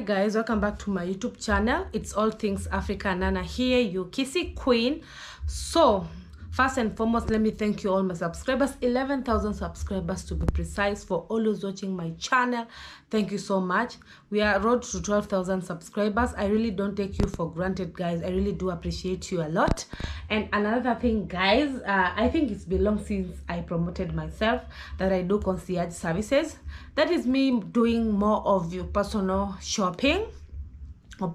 guys, welcome back to my YouTube channel. It's all things Africa. Nana here, you kissy queen. So first and foremost, let me thank you all my subscribers, 11,000 subscribers to be precise, for always watching my channel. Thank you so much. We are road to 12,000 subscribers. I really don't take you for granted, guys. I really do appreciate you a lot. And another thing, guys, I think it's been long since I promoted myself that I do concierge services. That is me doing more of your personal shopping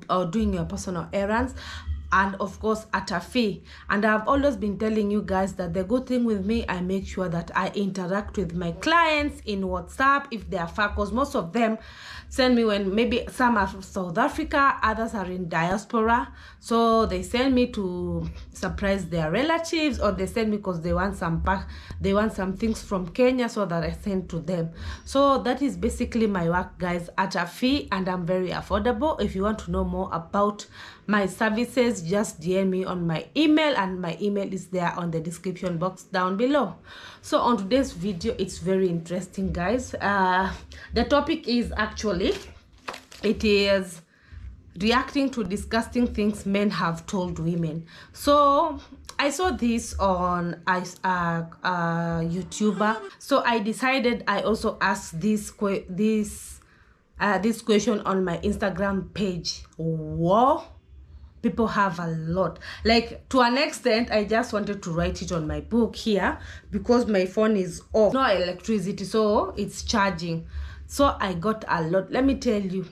or doing your personal errands, and of course at a fee. And I've always been telling you guys that the good thing with me, I make sure that I interact with my clients in WhatsApp if they are FAQS. Most of them send me, when maybe some are from South Africa, others are in diaspora, so they send me to surprise their relatives, or they send me because they want some things from Kenya, so that I send to them. So that is basically my work, guys, at a fee, and I'm very affordable. If you want to know more about my services, just DM me on my email, and my email is there on the description box down below. So on today's video, it's very interesting, guys. The topic is actually, it is reacting to disgusting things men have told women. So I saw this on YouTuber, so I decided I also asked this question on my Instagram page. Whoa, people have a lot, like to an extent I just wanted to write it on my book here, because my phone is off, no electricity, so it's charging. So I got a lot. Let me tell you,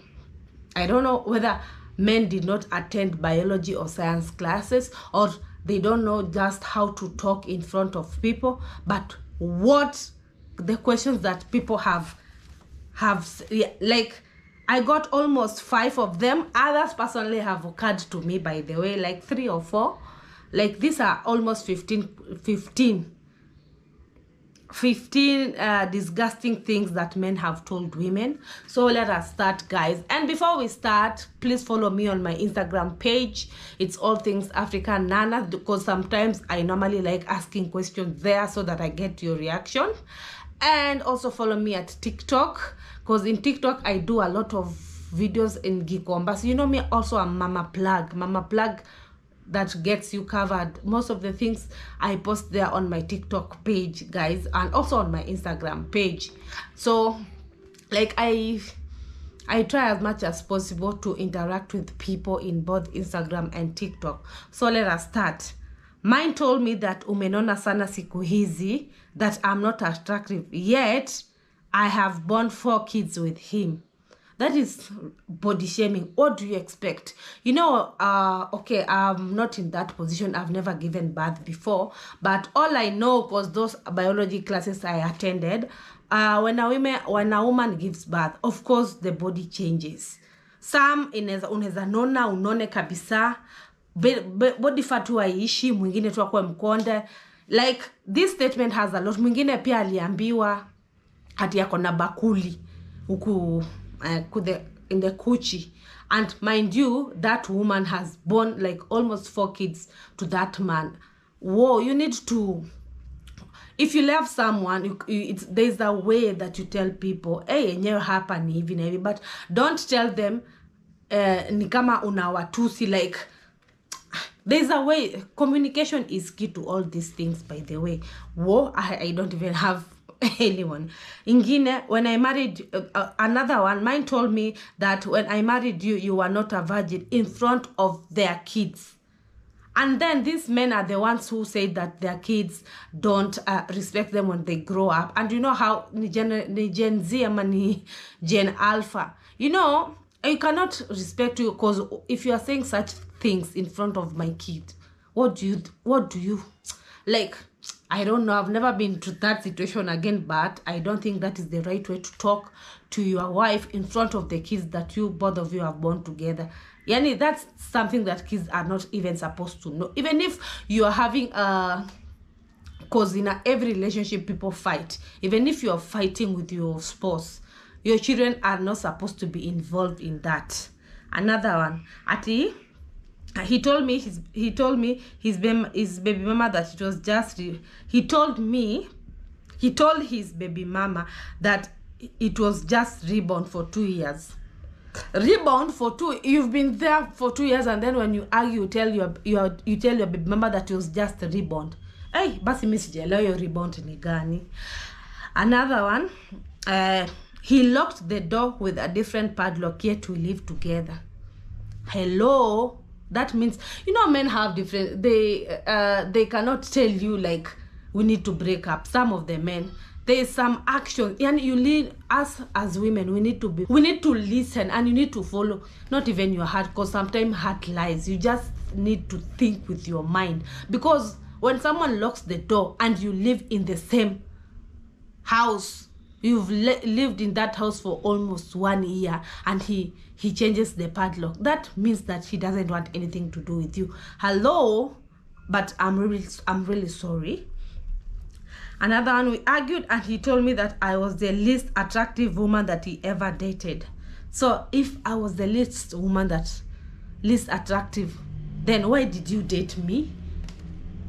I don't know whether men did not attend biology or science classes, or they don't know just how to talk in front of people, but what the questions that people have, like, I got almost 5 of them. Others personally have occurred to me, by the way, like 3 or 4. Like these are almost 15 disgusting things that men have told women. So let us start, guys. And before we start, please follow me on my Instagram page. It's all things Africa Nana, because sometimes I normally like asking questions there so that I get your reaction. And also follow me at TikTok, because in TikTok I do a lot of videos in Gikomba. So you know me, also a mama plug that gets you covered. Most of the things I post there on my TikTok page, guys, and also on my Instagram page. So like I try as much as possible to interact with people in both Instagram and TikTok. So let us start. Mine told me that umenona sana siku hizi, that I'm not attractive, yet I have born 4 kids with him. That is body shaming. What do you expect? You know, okay, I'm not in that position. I've never given birth before, but all I know was those biology classes I attended. When a woman gives birth, of course the body changes. Some unaweza nona unone kabisa, body fat haiishi, mwingine tu akwe mkonde. Like this statement has a lot. Mwingine pia aliambiwa hati yako na bakuli huku in the kuchi. And mind you, that woman has born like almost 4 kids to that man. Whoa, you need to, if you love someone, there's a way that you tell people, hey, enyewe hapa ni hivi na hivi, but don't tell them ni kama unawatusi. Like there's a way. Communication is key to all these things, by the way. Whoa, I don't even have anyone. Ingine, when I married, another one, mine told me that when I married you, you were not a virgin, in front of their kids. And then these men are the ones who say that their kids don't respect them when they grow up. And you know how Gen Z ama ni Gen Alpha, you know, you cannot respect you, because if you are saying such things in front of my kid, what do you like? I don't know, I've never been to that situation again, but I don't think that is the right way to talk to your wife in front of the kids that both of you have born together. Yani, that's something that kids are not even supposed to know. Even if you are having cause in every relationship people fight, even if you are fighting with your spouse, your children are not supposed to be involved in that. Another one, Ati, he told his baby mama that it was just, he told his baby mama that it was just reborn for 2 years. Rebound for 2. You've been there for 2 years, and then when you argue, you tell your baby member that it was just a rebound. Hey, basi mimi sijaelewa your rebound ni gani. Another one, he locked the door with a different padlock, yet we live together. Hello, that means, you know, men have different, they cannot tell you like we need to break up. Some of the men, there is some action, and you lead us as women, we need to listen, and you need to follow, not even your heart, because sometimes heart lies. You just need to think with your mind, because when someone locks the door and you live in the same house, you've lived in that house for almost 1 year, and he changes the padlock, that means that he doesn't want anything to do with you. Hello, but I'm really sorry. Another one, we argued, and he told me that I was the least attractive woman that he ever dated. So if I was the least attractive, then why did you date me?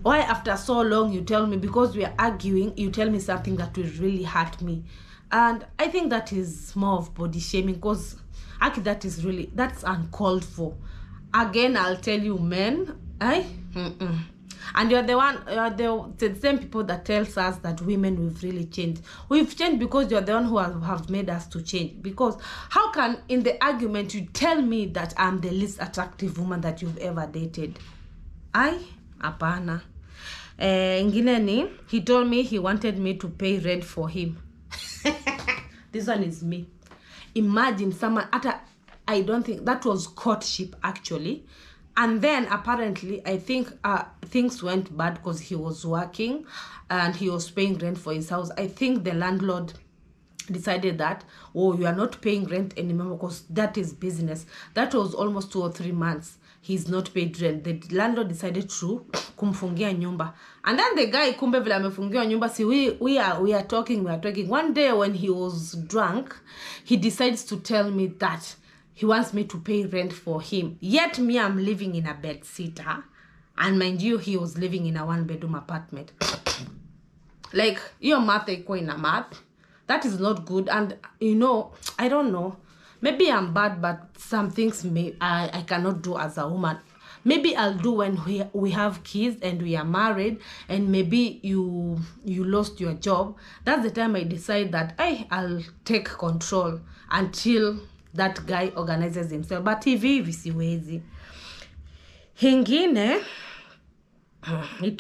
Why after so long you tell me, because we are arguing, you tell me something that will really hurt me? And I think that is more of body shaming, because actually that's uncalled for. Again, I'll tell you, men, and you're the same people that tells us that women, we've really changed. We've changed because you're the one who have made us to change. Because how can in the argument you tell me that I'm the least attractive woman that you've ever dated? Apana. Ingine ni, he told me he wanted me to pay rent for him. This one is me. Imagine someone, I don't think that was courtship actually. And then apparently, I think things went bad because he was working and he was paying rent for his house. I think the landlord decided that, oh, you are not paying rent anymore because that is business. That was almost 2 or 3 months. He's not paid rent. The landlord decided to kumfungia nyumba. And then the guy, kumbe vile amefungia nyumba, see, we are talking. One day when he was drunk, he decides to tell me that he wants me to pay rent for him. Yet me, I'm living in a bed sitter. And mind you, he was living in a 1-bedroom apartment. Like, your math equal in a math. That is not good. And, you know, I don't know. Maybe I'm bad, but some things I cannot do as a woman. Maybe I'll do when we have kids and we are married, and maybe you lost your job. That's the time I decide that I'll take control until that guy organizes himself. But hivi siwezi. Hingine, he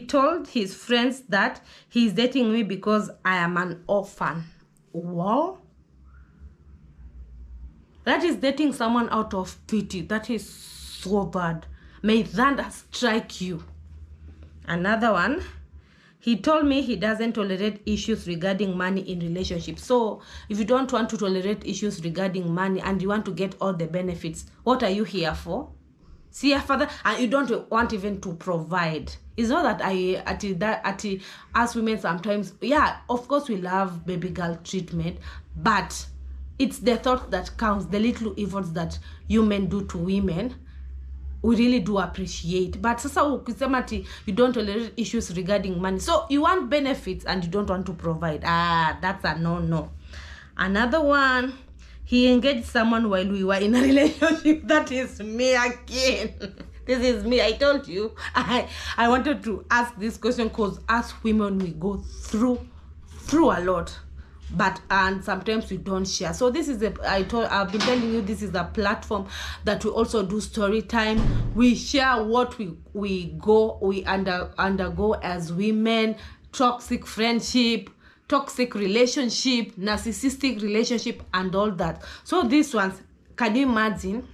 told his friends that he's dating me because I am an orphan. Wow. That is dating someone out of pity. That is so bad. May thunder strike you. Another one, he told me he doesn't tolerate issues regarding money in relationships. So if you don't want to tolerate issues regarding money and you want to get all the benefits, what are you here for? See, father, and you don't want even to provide. It's not that as women sometimes, yeah, of course we love baby girl treatment, but it's the thought that counts, the little efforts that you men do to women, we really do appreciate. But sasa ukisema you don't tolerate issues regarding money, so you want benefits and you don't want to provide. That's a no. Another one, he engaged someone while we were in a relationship. That is me again. This is me. I told you. I wanted to ask this question because as women, we go through a lot. And sometimes we don't share. So this is I've been telling you, this is a platform that we also do story time. We share what we undergo as women, toxic friendship, toxic relationship, narcissistic relationship, and all that. So these ones, can you imagine?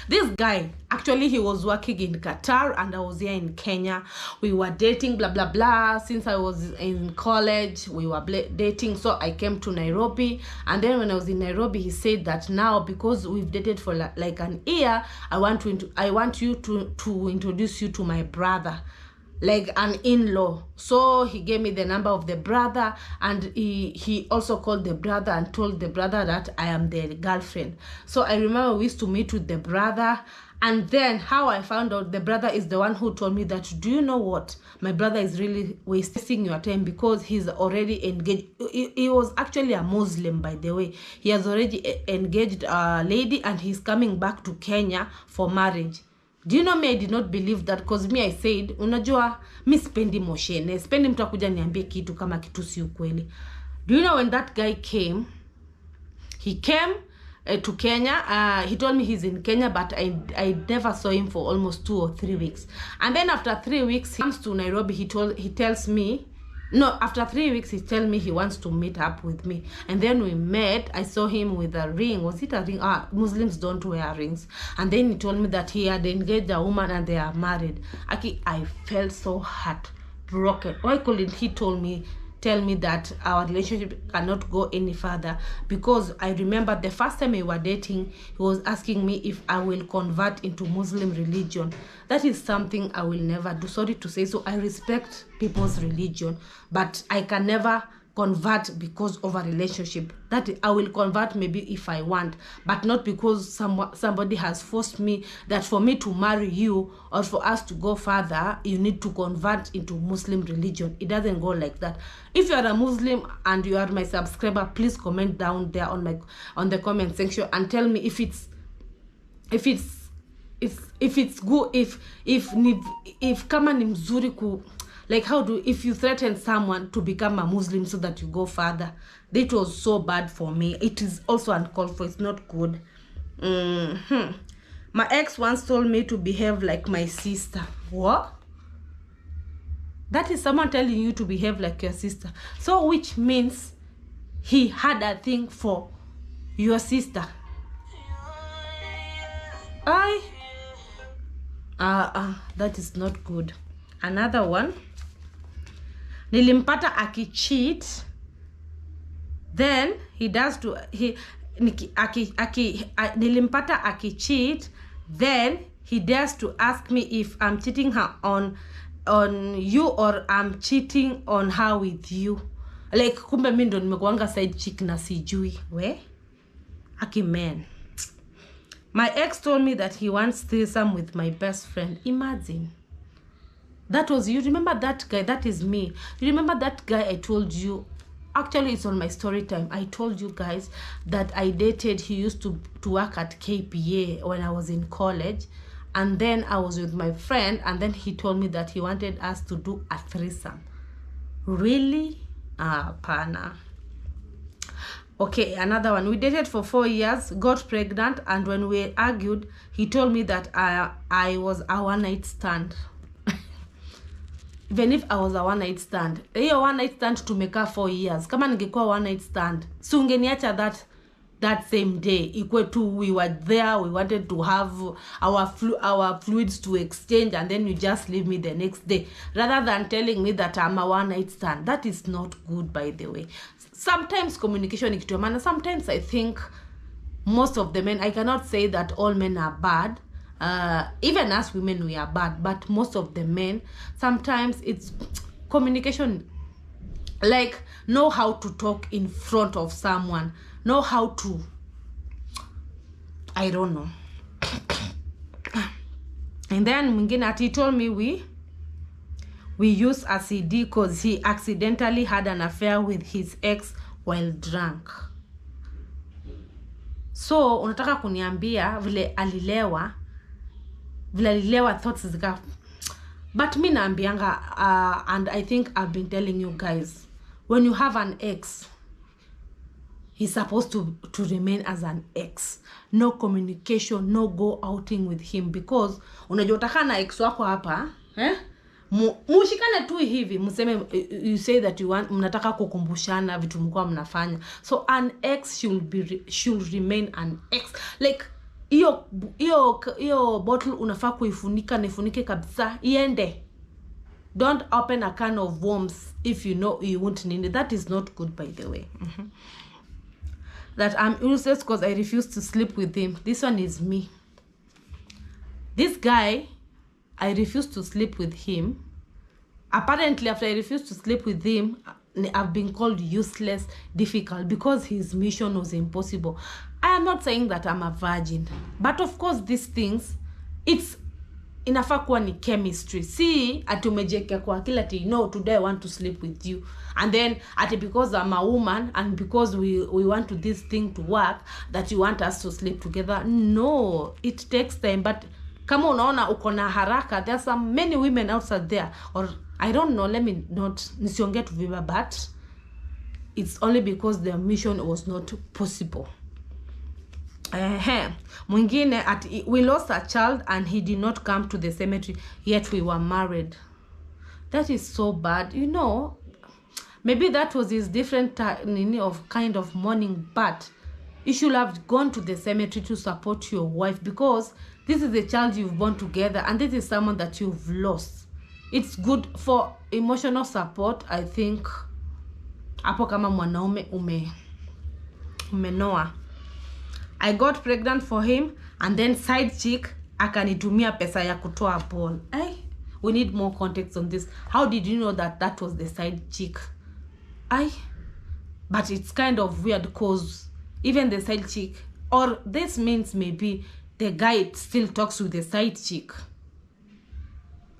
This guy, actually, he was working in Qatar and I was here in Kenya. We were dating, blah, blah, blah. Since I was in college, we were dating. So I came to Nairobi. And then when I was in Nairobi, he said that now, because we've dated for like an year, I want you to introduce you to my brother. like an in-law. So he gave me the number of the brother, and he also called the brother and told the brother that I am the girlfriend. So I remember we used to meet with the brother, and then how I found out, the brother is the one who told me that, do you know what, my brother is really wasting your time because he's already engaged. He was actually a Muslim, by the way. He has already engaged a lady, and he's coming back to Kenya for marriage. Do you know me, I did not believe that, because me I said, unajua mi spendi moshene, spendi mtu akuja niambie kitu kama kitu si ukweli. Do you know when that guy came, he came to Kenya, he told me he's in Kenya, but I never saw him for almost 2 or 3 weeks. And then after 3 weeks he comes to Nairobi. He tells me, no, after 3 weeks he tells me he wants to meet up with me. And then we met. I saw him with a ring. Was it a ring? Muslims don't wear rings. And then he told me that he had engaged a woman and they are married. I felt so heartbroken. Why couldn't he tell me that our relationship cannot go any further? Because I remember the first time we were dating, he was asking me if I will convert into Muslim religion. That is something I will never do. Sorry to say so. I respect people's religion, but I can never convert because of a relationship. That I will convert maybe if I want, but not because somebody has forced me that for me to marry you or for us to go further, you need to convert into Muslim religion. It doesn't go like that. If you are a Muslim and you are my subscriber, please comment down there on the comment section and tell me if it's good, if kama ni mzuri ku, like if you threaten someone to become a Muslim so that you go further. That was so bad for me. It is also uncalled for. It's not good. My ex once told me to behave like my sister. What? That is someone telling you to behave like your sister. So which means he had a thing for your sister. That is not good. Another one. Nilimpata akicheat, then nilimpata akicheat, then he dares to ask me if I'm cheating her on you or I'm cheating on her with you. Like kumbe mimi ndo nimekuanga side chick na sijui. Man. My ex told me that he wants threesome with my best friend. Imagine. That was, you remember that guy? That is me. You remember that guy I told you? Actually, it's on my story time. I told you guys that I dated. He used to work at KPA when I was in college. And then I was with my friend. And then he told me that he wanted us to do a threesome. Really? Pana. Okay, another one. We dated for 4 years, got pregnant. And when we argued, he told me that I was a one-night stand. Even if I was a one-night stand, hiyo one-night stand tumeka 4 years. Kama ningekuwa one-night stand, si ungeniacha that same day. Ikwe tu, we were there, we wanted to have our fluids to exchange, and then you just leave me the next day, rather than telling me that I'm a one-night stand. That is not good, by the way. Sometimes communication is matter. Sometimes I think most of the men, I cannot say that all men are bad. Even as women we are bad, but most of the men, sometimes it's communication, like know how to talk in front of someone, know how to, I don't know. And then mwingine he told me we use a CD because he accidentally had an affair with his ex while drunk. So unataka kuniambia vile alilewa thoughts zika. But mi naambianga, and I think I've been telling you guys, when you have an ex, he's supposed to remain as an ex. No communication, no go outing with him, because unajua utaka na ex wako hapa, mushikane tu hivi, museme, you say that you want, mnataka kukumbushana vitu mlikuwa mnafanya. So an ex should remain an ex. Like iyo bottle unafaa kuifunika, nifunike kabisa iende. Don't open a can of worms if you know you won't need it. That is not good, by the way. That I'm useless because I refuse to sleep with him. This one is me. This guy, I refuse to sleep with him Apparently, after I refused to sleep with him, I've been called useless, difficult, because his mission was impossible. I am not saying that I'm a virgin, but of course these things, it's inafaa kuwa ni chemistry. See, ati umejeke kwa akili ati, no, today I want to sleep with you, and then ati because I'm a woman and because we want to this thing to work, that you want us to sleep together. No, it takes time. But kama unaona uko na haraka, there are some many women outside there, or I don't know, let me not nisionge to viva, but it's only because their mission was not possible. Mwingine at we lost a child and he did not come to the cemetery, yet we were married. That is so bad. You know, maybe that was his different kind of mourning, but you should have gone to the cemetery to support your wife, because this is a child you've born together and this is someone that you've lost. It's good for emotional support, I think. Hapo kama mwanaume umenoa. I got pregnant for him, and then side chick akanitumia pesa ya kutoa ball. We need more context on this. How did you know that that was the side chick? But it's kind of weird, because even the side chick, or this means maybe the guy still talks with the side chick.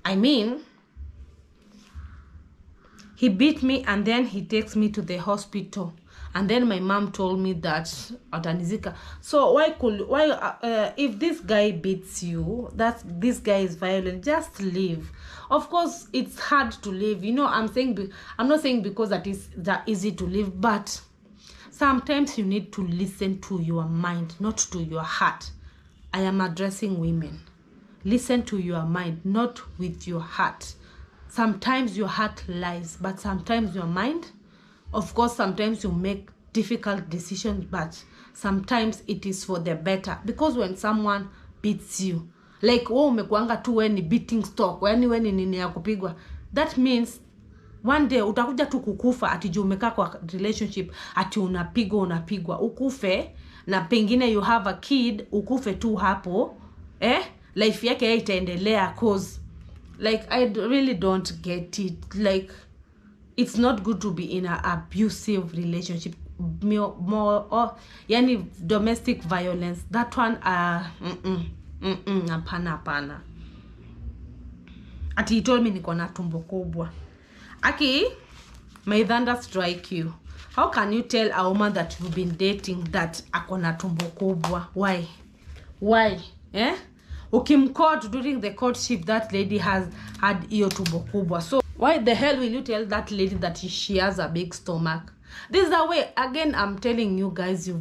I mean, he beat me and then he takes me to the hospital. And then my mom told me that atanizika. So if this guy beats you, that this guy is violent, just leave. Of course, it's hard to leave. You know, I'm not saying because that is that easy to leave, but sometimes you need to listen to your mind, not to your heart. I am addressing women. Listen to your mind, not with your heart. Sometimes your heart lies, but sometimes your mind. Of course, sometimes you make difficult decisions, but sometimes it is for the better. Because when someone beats you, like umekuanga tu when beating stock, when nini ya kupigwa, that means one day utakuja tu kukufa ati juu umekaa kwa relationship ati unapigwa ukufe, na pengine you have a kid ukufe tu hapo, life yake itaendelea. Cause like I really don't get it. Like, it's not good to be in an abusive relationship, more or yani domestic violence. That one hapana. Ati he told me niko na tumbo kubwa. Aki, may thunder strike you. How can you tell a woman that you've been dating that ako na tumbo kubwa? Why? Ukimcourt during the courtship, that lady has had iyo tumbo kubwa. So why the hell will you tell that lady that she has a big stomach? This is the way, again, I'm telling you guys,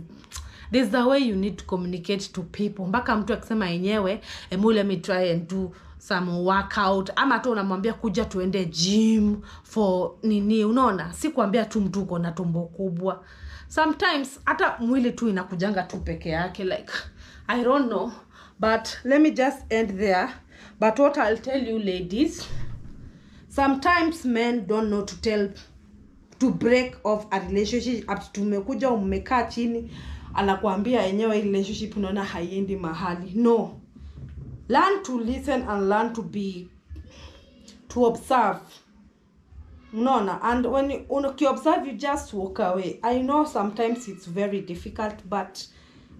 this is the way you need to communicate to people. Mpaka mtu akisema yenyewe, let me try and do some workout. Ama tu unamwambia kuja tuende gym for nini, unaona? Si kuambia tu mtu uko na tumbo kubwa. Sometimes hata mwili tu inakujanga tu peke yake, like I don't know. But let me just end there. But what I'll tell you, ladies, sometimes men don't know to break off a relationship. Tumekuja umekaa chini anakuambia yenyewe relationship unaona haiendi mahali. No. Learn to listen and learn to observe. Unaona, and when you observe, you just walk away. I know sometimes it's very difficult, but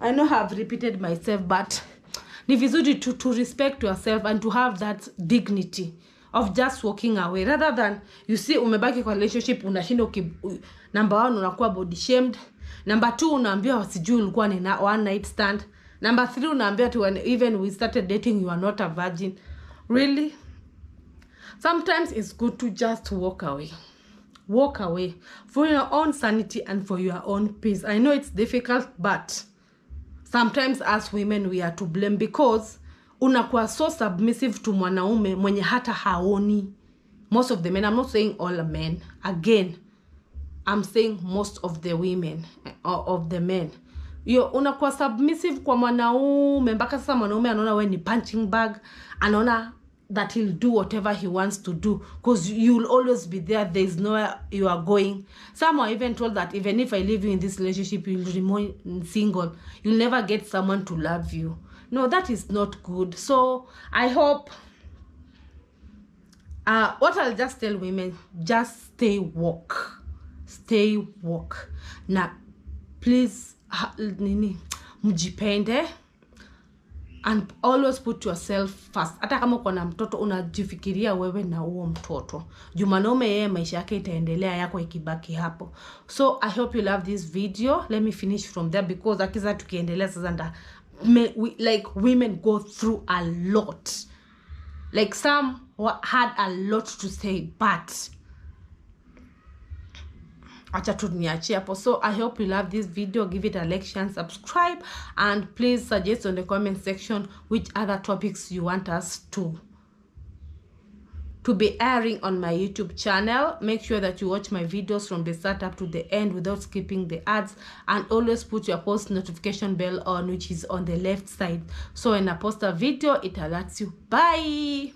I know I've repeated myself, but ni vizuri to respect yourself and to have that dignity of just walking away, rather than you see umebaki kwa relationship unashinda number 1 unakuwa body shamed, number 2 unaambiwa sijui ulikuwa ni one night stand, number 3 unaambiwa to when even we started dating you are not a virgin. Really, sometimes it's good to just walk away for your own sanity and for your own peace. I know it's difficult, but sometimes as women we are to blame, because unakuwa so submissive to mwanaume mwenye hata haoni. Most of the men, I'm not saying all men, again I'm saying most of the women or of the men, unakuwa submissive kwa mwanaume mpaka sasa mwanaume anaona wewe ni punching bag, anaona that he'll do whatever he wants to do because you'll always be there. There's nowhere you are going. Some are even told that even if I leave you in this relationship, you'll remain single. You'll never get someone to love you. No, that is not good. So I hope what I'll just tell women, just stay woke. Stay woke. Na please mjipende and always put yourself first. Hata kama uko na mtoto unajifikiria wewe na huo mtoto. Jumanome yeye maisha yake itaendelea, yako ikibaki hapo. So I hope you love this video. Let me finish from there because akiza tukiendelea sasa like women go through a lot. Like some had a lot to say, but acha tu niachie hapo. So I hope you love this video. Give it a like, share, and subscribe, and please suggest on the comment section which other topics you want us to be airing on my YouTube channel. Make sure that you watch my videos from the start up to the end without skipping the ads, and always put your post notification bell on, which is on the left side, so when I post a video it alerts you. Bye.